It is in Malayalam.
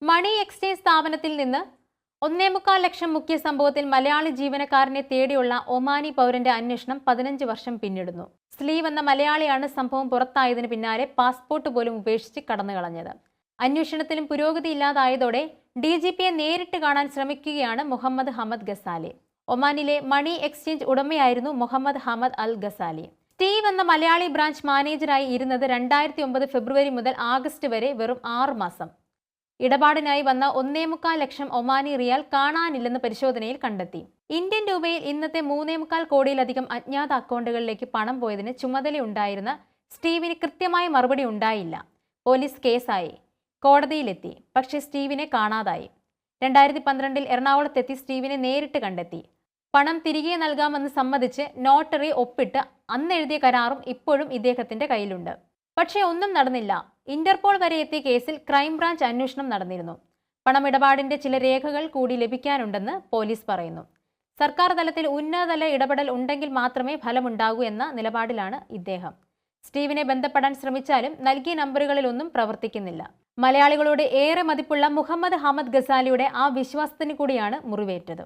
മണി എക്സ്ചേഞ്ച് സ്ഥാപനത്തിൽ നിന്ന് 1.25 ലക്ഷം മുക്കിയ സംഭവത്തിൽ മലയാളി ജീവനക്കാരനെ തേടിയുള്ള ഒമാനി പൗരന്റെ അന്വേഷണം 15 വർഷം പിന്നിടുന്നു. സ്ലീവ് എന്ന മലയാളിയാണ് സംഭവം പുറത്തായതിനു പിന്നാലെ പാസ്പോർട്ട് പോലും ഉപേക്ഷിച്ച് കടന്നുകളഞ്ഞത്. അന്വേഷണത്തിലും പുരോഗതിയില്ലാതായതോടെ DGPയെ നേരിട്ട് കാണാൻ ശ്രമിക്കുകയാണ് മുഹമ്മദ് ഹമദ് ഗസാലി. ഒമാനിലെ money exchange ഉടമയായിരുന്നു Muhammad Hamad Al Ghazali. Steve എന്ന മലയാളി ബ്രാഞ്ച് മാനേജറായി ഇരുന്നത് 2009 ഫെബ്രുവരി മുതൽ ആഗസ്റ്റ് വരെ വെറും 6 മാസം. ഇടപാടിനായി വന്ന 1.25 ലക്ഷം ഒമാനി റിയാൽ കാണാനില്ലെന്ന് പരിശോധനയിൽ കണ്ടെത്തി. ഇന്ത്യൻ രൂപയിൽ ഇന്നത്തെ 3.25 കോടിയിലധികം അജ്ഞാത അക്കൗണ്ടുകളിലേക്ക് പണം പോയതിന് ചുമതലയുണ്ടായിരുന്ന സ്റ്റീവിന് കൃത്യമായ മറുപടി ഉണ്ടായില്ല. പോലീസ് കേസായി, കോടതിയിലെത്തി. പക്ഷേ സ്റ്റീവിനെ കാണാതായി. 2012 എറണാകുളത്തെത്തി സ്റ്റീവിനെ നേരിട്ട് കണ്ടെത്തി. പണം തിരികെ നൽകാമെന്ന് സമ്മതിച്ച് നോട്ടറി ഒപ്പിട്ട് അന്നെഴുതിയ കരാറും ഇപ്പോഴും ഇദ്ദേഹത്തിന്റെ കയ്യിലുണ്ട്. പക്ഷേ ഒന്നും നടന്നില്ല. ഇന്റർപോൾ വരെ എത്തിയ കേസിൽ ക്രൈംബ്രാഞ്ച് അന്വേഷണം നടന്നിരുന്നു. പണമിടപാടിന്റെ ചില രേഖകൾ കൂടി ലഭിക്കാനുണ്ടെന്ന് പോലീസ് പറയുന്നു. സർക്കാർ തലത്തിൽ ഉന്നതതല ഇടപെടൽ ഉണ്ടെങ്കിൽ മാത്രമേ ഫലമുണ്ടാകൂ എന്ന നിലപാടിലാണ് ഇദ്ദേഹം. സ്റ്റീവിനെ ബന്ധപ്പെടാൻ ശ്രമിച്ചാലും നൽകിയ നമ്പറുകളിലൊന്നും പ്രവർത്തിക്കുന്നില്ല. മലയാളികളോട് ഏറെ മതിപ്പുള്ള മുഹമ്മദ് ഹമദ് ഗസാലിയുടെ ആ വിശ്വാസത്തിന് കൂടിയാണ് മുറിവേറ്റത്.